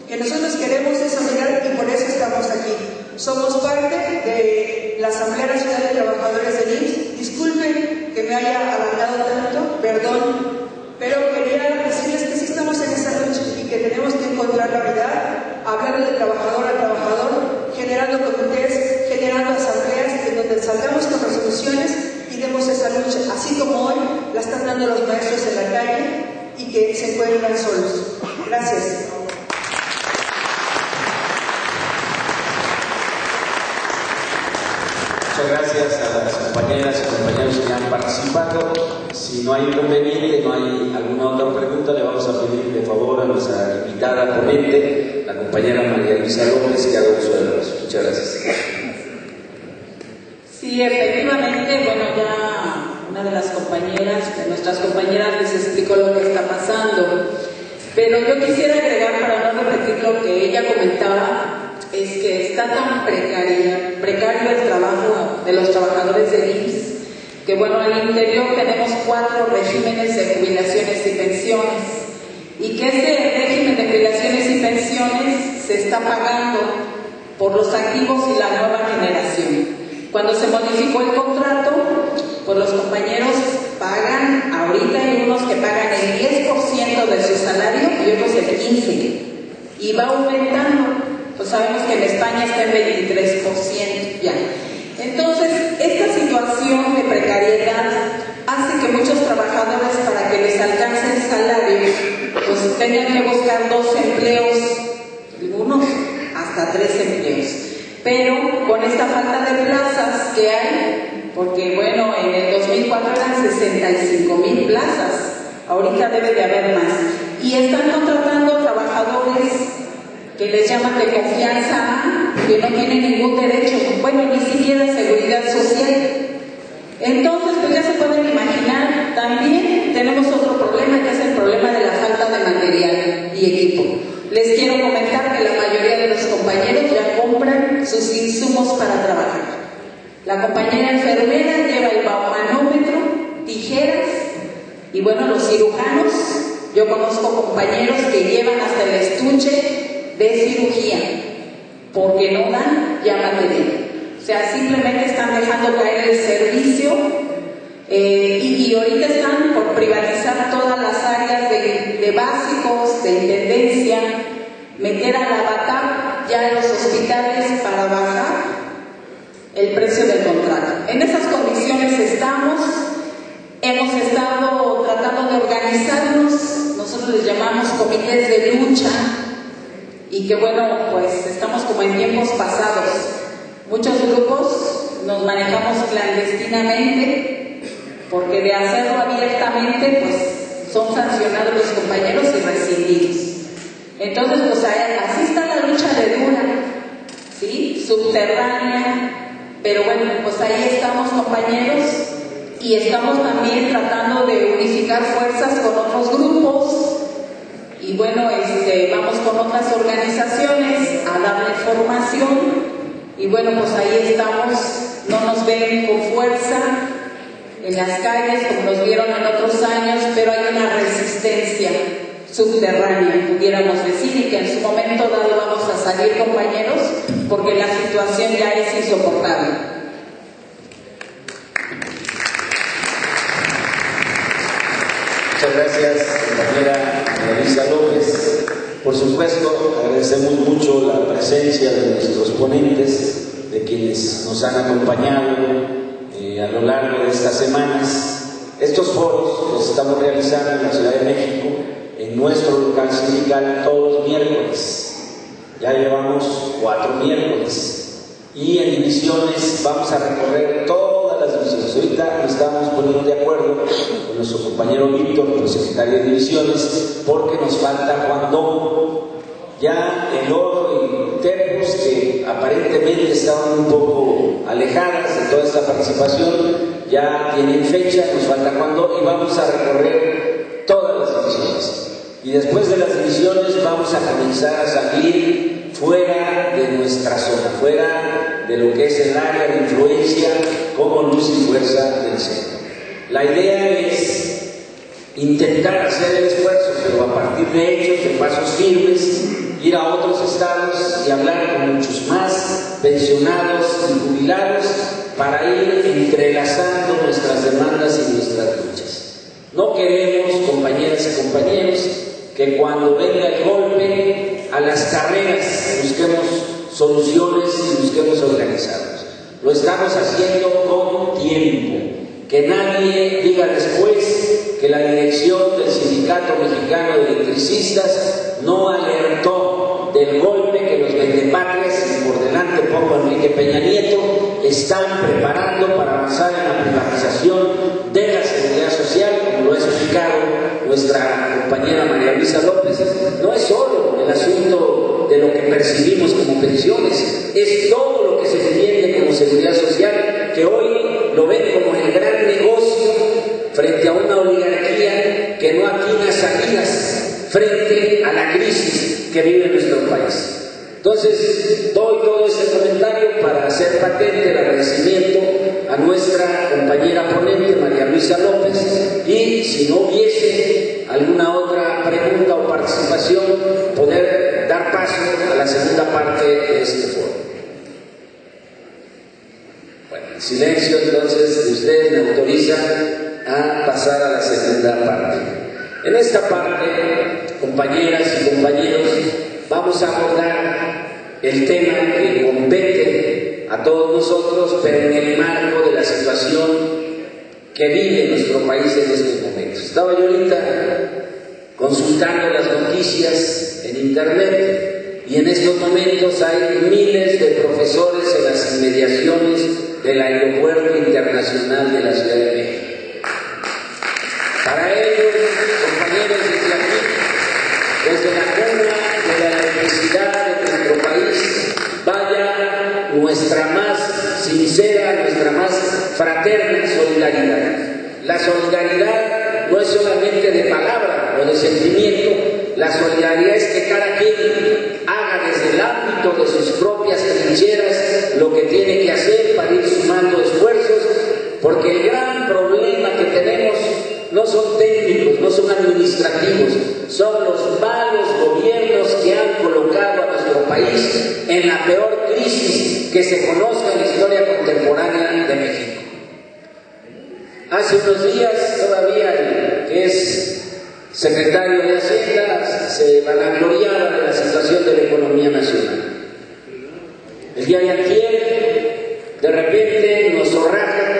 F: que nosotros queremos eso mirar y por eso estamos aquí. Somos parte de la Asamblea Nacional de Trabajadores del IMSS. Disculpen que me haya alargado tanto, perdón, pero quería decirles que sí estamos en esa lucha y que tenemos que encontrar la verdad, hablar de trabajador a trabajador, generando comités, generando asambleas en donde salgamos con resoluciones y demos esa lucha, así como hoy la están dando los maestros en la calle y que se encuentran solos. Gracias.
C: Muchas gracias a las compañeras y compañeros que han participado. Si no hay inconveniente, no hay alguna otra pregunta, le vamos a pedir de favor a nuestra invitada ponente, la compañera María Luisa López, que haga uso de la voz. Muchas gracias.
D: Sí, efectivamente, bueno, ya una de las compañeras, de nuestras compañeras, les explicó lo que está pasando. Pero yo quisiera agregar, para no repetir lo que ella comentaba, es que está tan precario el trabajo de los trabajadores del IMSS, que bueno, al interior tenemos 4 regímenes de jubilaciones y pensiones, y que ese régimen de jubilaciones y pensiones se está pagando por los activos y la nueva generación. Cuando se modificó el contrato, pues los compañeros pagan, ahorita hay unos que pagan el 10% de su salario y otros el 15%, y va aumentando. Pues sabemos que en España está en 23% ya. Entonces, esta situación de precariedad hace que muchos trabajadores, para que les alcance el salario, pues tengan que buscar 2 empleos, algunos hasta 3 empleos. Pero con esta falta de plazas que hay, porque bueno, en el 2004 eran 65,000 plazas, ahorita debe de haber más, y están contratando trabajadores que les llaman de confianza, que no tienen ningún derecho, bueno, ni siquiera seguridad social. Entonces, pues ya se pueden imaginar, también tenemos otro problema, que es el problema de la falta de material y equipo. Les quiero comentar que la mayoría de los compañeros ya compran sus insumos para trabajar. La compañera enfermera lleva el baumanómetro, tijeras, y bueno, los cirujanos, yo conozco compañeros que llevan hasta el estuche de cirugía, porque no dan ya material. O sea, simplemente están dejando caer el servicio y ahorita están por privatizar todas las áreas de básicos, de intendencia, meter a la BATAP ya en los hospitales para bajar el precio del contrato. En esas condiciones estamos, hemos estado tratando de organizarnos, nosotros les llamamos comités de lucha, y que bueno, pues estamos como en tiempos pasados. Muchos grupos nos manejamos clandestinamente, porque de hacerlo abiertamente, pues son sancionados los compañeros y rescindidos. Entonces, pues así está la lucha de dura, ¿sí? Subterránea, pero bueno, pues ahí estamos, compañeros, y estamos también tratando de unificar fuerzas con otros grupos. Y bueno, vamos con otras organizaciones a darle formación, y bueno, pues ahí estamos, no nos ven con fuerza en las calles como nos vieron en otros años, pero hay una resistencia subterránea, pudiéramos decir, y que en su momento dado vamos a salir, compañeros, porque la situación ya es insoportable.
C: Muchas gracias, compañera María Luisa López. Por supuesto, agradecemos mucho la presencia de nuestros ponentes, de quienes nos han acompañado a lo largo de estas semanas. Estos foros los estamos realizando en la Ciudad de México, en nuestro local sindical, todos los miércoles. Ya llevamos 4 miércoles. Y en divisiones vamos a recorrer todas las divisiones. Ahorita nos estamos poniendo de acuerdo con nuestro compañero Víctor, nuestro secretario de divisiones, porque nos falta Juan Domo. Ya el Oro y Terpos, que aparentemente estaban un poco alejadas de toda esta participación, ya tienen fecha, nos falta Juan Domo, y vamos a recorrer todas las divisiones. y después de las divisiones vamos a comenzar a salir fuera de nuestra zona, fuera de lo que es el área de influencia como luz y fuerza del centro. La idea es intentar hacer el esfuerzo, pero a partir de hechos, de pasos firmes, ir a otros estados y hablar con muchos más pensionados y jubilados para ir entrelazando nuestras demandas y nuestras luchas. No queremos, compañeras y compañeros, que cuando venga el golpe a las carreras busquemos soluciones y busquemos organizarnos. Lo estamos haciendo con tiempo. Que nadie diga después que la dirección del Sindicato Mexicano de Electricistas no alertó del golpe que los vendepatrias, y por delante pongo a Enrique Peña Nieto, están preparando para avanzar en la privatización de la seguridad social, como lo ha explicado nuestra compañera María Luisa López. No es solo el asunto de lo que percibimos como pensiones, es todo lo que se entiende como seguridad social, que hoy lo ven como el gran negocio frente a una oligarquía que no atina salidas frente a la crisis que vive nuestro país. Entonces, doy todo este comentario para hacer patente el agradecimiento a nuestra compañera ponente, María Luisa López, y si no hubiese alguna otra pregunta o participación, poder dar paso a la segunda parte de este foro. Bueno, en silencio entonces de ustedes me autoriza a pasar a la segunda parte. En esta parte, compañeras y compañeros, vamos a abordar el tema que compete a todos nosotros, pero en el marco de la situación que vive nuestro país en estos momentos. Estaba yo ahorita consultando las noticias en internet y en estos momentos hay miles de profesores en las inmediaciones del Aeropuerto Internacional de la Ciudad de México. Para ellos, compañeros, desde aquí, desde la cuna de la electricidad de nuestro país, vaya nuestra más sincera, nuestra más fraterna solidaridad. La solidaridad no es solamente de palabra o de sentimiento, la solidaridad es que cada quien haga desde el ámbito de sus propias trincheras lo que tiene que hacer para ir sumando esfuerzos, porque el gran problema que tenemos no son técnicos, no son administrativos, son los malos gobiernos que han colocado a nuestro país en la peor crisis que se conozca en la historia contemporánea de México. Hace unos días todavía el que es secretario de Hacienda se vanagloriaba de la situación de la economía nacional. El día de ayer, de repente nos zorrajan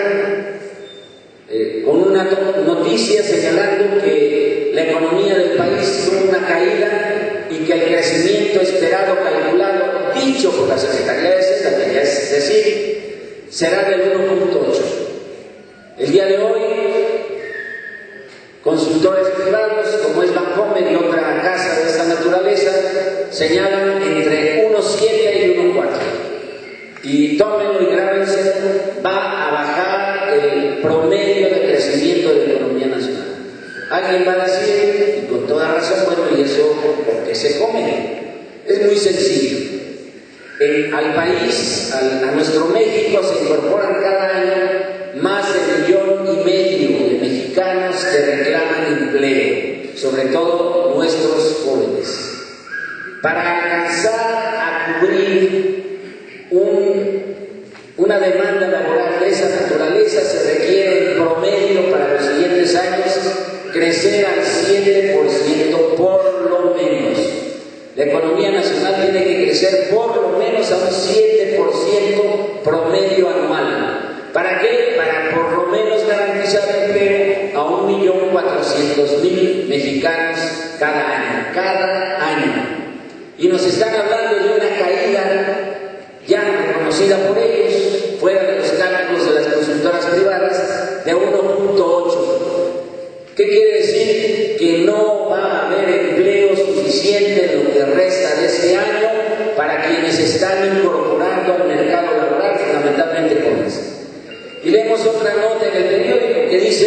C: con una noticia señalando que la economía del país tuvo una caída y que el crecimiento esperado, calculado, dicho por la Secretaría de Hacienda, que es decir, será del 1.8. El día de hoy, consultores privados como es Bancomer y otra casa de esta naturaleza señalan entre 1.7 y 1.4. Y tómenlo y grábense, va a bajar el promedio de crecimiento de la economía nacional. Alguien va a decir, y con toda razón, bueno, ¿y eso por qué se come? Es muy sencillo. Al país, a nuestro México, se incorporan cada año más de 1,5 millones de mexicanos que reclaman empleo, sobre todo nuestros jóvenes. Para alcanzar a cubrir una demanda laboral de esa naturaleza se requiere en promedio para los siguientes años crecer al 7% por lo menos. La economía nacional tiene que crecer por lo menos a un 7% promedio anual. ¿Para qué? Para por lo menos garantizar empleo a 1.400.000 mexicanos cada año. Y nos están hablando de una caída ya reconocida por ellos, fuera de los cálculos de las consultoras privadas, de 1.8. ¿Qué quiere decir? Que no va a haber empleo suficiente en lo que resta de este año para quienes están incorporando al mercado laboral, fundamentalmente jóvenes. Y leemos otra nota en el periódico que dice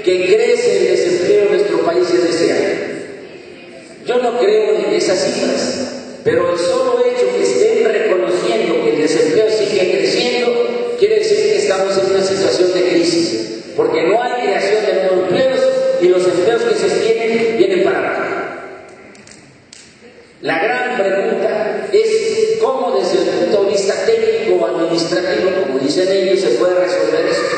C: que crece el desempleo en nuestro país en este año. Yo no creo en esas cifras, pero el solo hecho que estén reconociendo que el desempleo sigue creciendo quiere decir que estamos en una situación de crisis, porque no hay creación de nuevos empleos y los empleos que se tienen vienen para abajo. La gran pregunta es cómo desde el punto de vista técnico o administrativo, como dicen ellos, se puede resolver esto.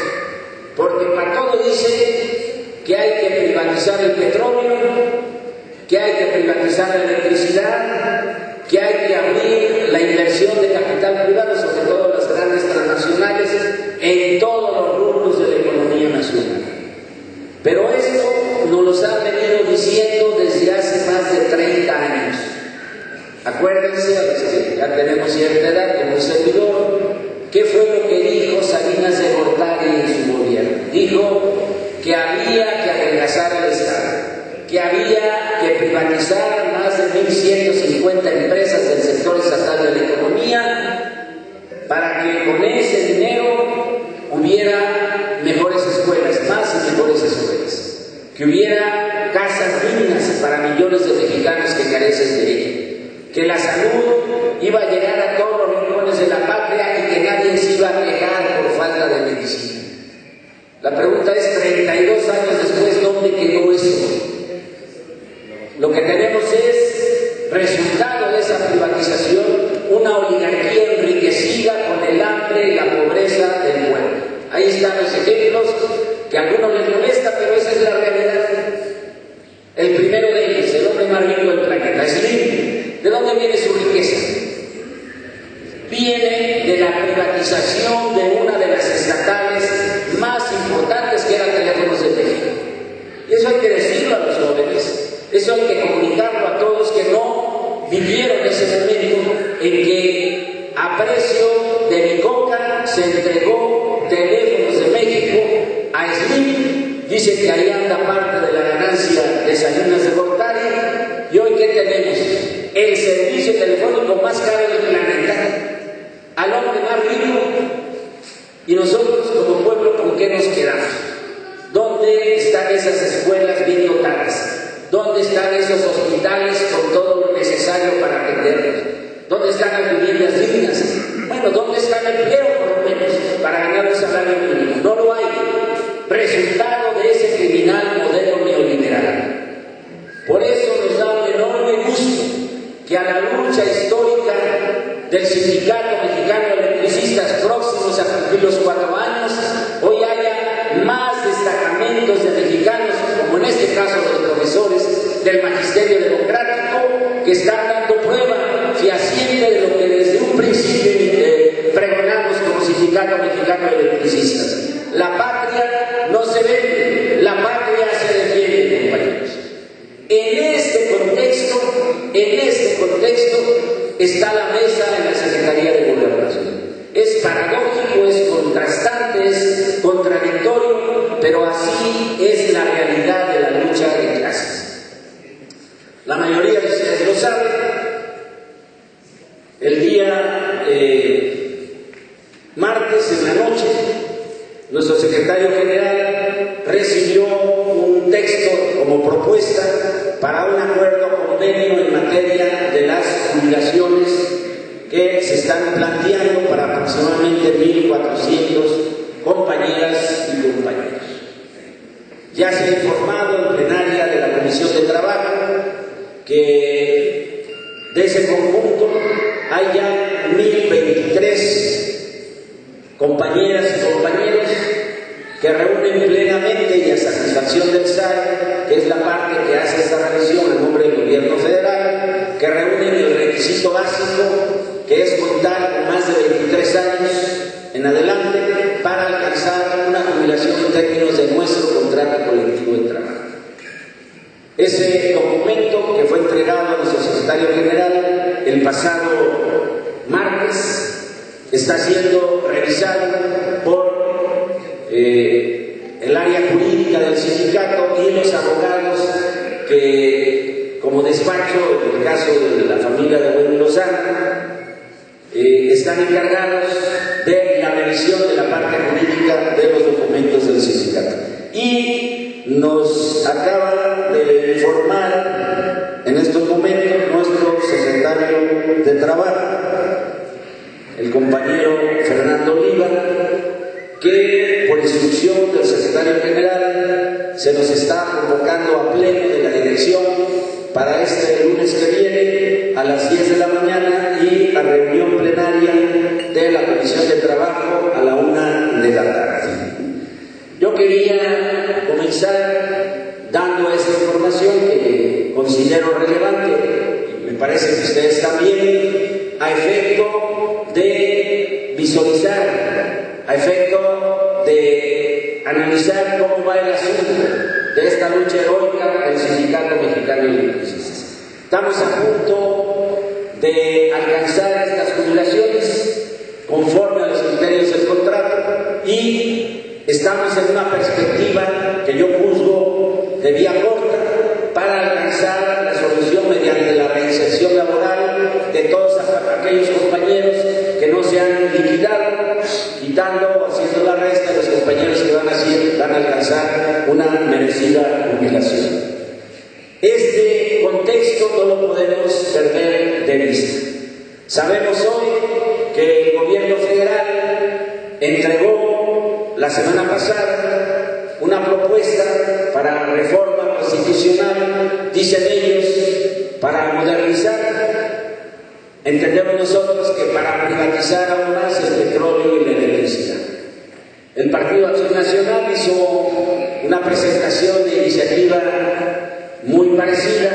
C: Porque para todo dicen que hay que privatizar el petróleo, que hay que privatizar la electricidad, que hay que abrir la inversión de capital privado, sobre todo las grandes transnacionales, en todos los rubros de la economía nacional. Pero esto nos lo han venido diciendo desde hace más de 30 años. Acuérdense, a los que ya tenemos cierta edad, como un servidor, ¿qué fue lo que dijo Salinas de Gortari en su gobierno? Dijo que había que adelgazar al Estado, que había que privatizar más de 1.150 empresas del sector estatal de la economía para que con ese dinero hubiera mejores escuelas, más y mejores escuelas, que hubiera casas dignas para millones de mexicanos que carecen de ella, que la salud iba a llegar a todos los rincones de la patria y que nadie se iba a quejar por falta de medicina. La pregunta es, 32 años después, ¿dónde quedó eso? Lo que tenemos es resultado de esa privatización, una oligarquía enriquecida con el hambre y la pobreza del pueblo. Ahí están los ejemplos que a algunos les molesta, pero esa es la realidad. El primero de ellos, el hombre más rico del planeta, Slim. ¿De dónde viene su riqueza? Viene de la privatización de una de las estatales más importantes, que eran Teléfonos de México. Y eso hay que decirlo a los jóvenes, eso hay que comunicarlo a todos que no vivieron ese momento en que a precio de bicoca se entregó Teléfonos de México a Slim. Dice que ahí anda parte de la ganancia de Salinas de Gortari. ¿Y hoy qué tenemos? El servicio telefónico más caro del planeta, al hombre más rico, y nosotros como pueblo, ¿con qué nos quedamos? ¿Dónde están esas escuelas bien dotadas? ¿Dónde están esos hospitales con todo lo necesario para atenderlos? ¿Dónde están las viviendas dignas? Bueno, ¿dónde está el empleo por lo menos para ganar un salario mínimo? No lo hay. Resultado de ese criminal modelo neoliberal. Por eso nos da un enorme gusto que a la lucha histórica del Sindicato Mexicano de Electricistas, próximos a cumplir los 4 años, hoy haya más destacamentos de mexicanos, como en este caso los profesores del Magisterio Democrático, que están dando prueba fehaciente de lo que desde un principio pregonamos como Sindicato Mexicano de Electricistas. La patria no se vende, la patria se defiende, compañeros. En este contexto está la mesa en la Secretaría de Gobernación. Es paradójico, es contrastante, es contradictorio, pero así es la realidad de la lucha de clases. La mayoría de ustedes lo saben. El día martes en la noche, nuestro secretario general recibió un texto como propuesta para un acuerdo convenio en materia de las jubilaciones que se están planteando para aproximadamente 1.400 compañeras y compañeros. Ya se ha informado en plenaria de la Comisión de Trabajo que de ese conjunto hay ya 1.023 compañeras y compañeros que reúnen plenamente y a satisfacción del SAE, que es la parte que hace esta revisión en nombre del gobierno federal, que reúnen el requisito básico, que es contar con más de 23 años en adelante para alcanzar una jubilación en términos de nuestro contrato colectivo de trabajo. Ese documento, que fue entregado a nuestro secretario general el pasado martes, está siendo revisado por el área jurídica del sindicato y los abogados que, como despacho, en el caso de la familia de Bueno Lozano, están encargados de la revisión de la parte jurídica de los documentos del sindicato. Y nos acaba de informar en estos momentos de Trabajo, el compañero Fernando Oliva, que por instrucción del secretario general se nos está convocando a pleno de la dirección para este lunes que viene a las 10 de la mañana y a reunión plenaria de la Comisión de Trabajo a la 1 de la tarde. Yo quería comenzar dando esta información que considero relevante, y me parece que ustedes también, a efecto de visualizar, a efecto de analizar cómo va el asunto de esta lucha heroica del Sindicato Mexicano de Electricistas. Estamos a punto de alcanzar estas jubilaciones conforme a los criterios del contrato y estamos en una perspectiva que yo juzgo de vía corta para alcanzar la solución mediante la reinserción laboral de todos aquellos compañeros que no se han liquidado, quitando, haciendo la resta de los compañeros que van a alcanzar una merecida jubilación. Este contexto no lo podemos perder de vista. Sabemos hoy que el gobierno federal entregó la semana pasada una propuesta para reforma constitucional, dicen ellos, para modernizar. Entendemos nosotros que para privatizar aún más el petróleo y la electricidad. El Partido Acción Nacional hizo una presentación de iniciativa muy parecida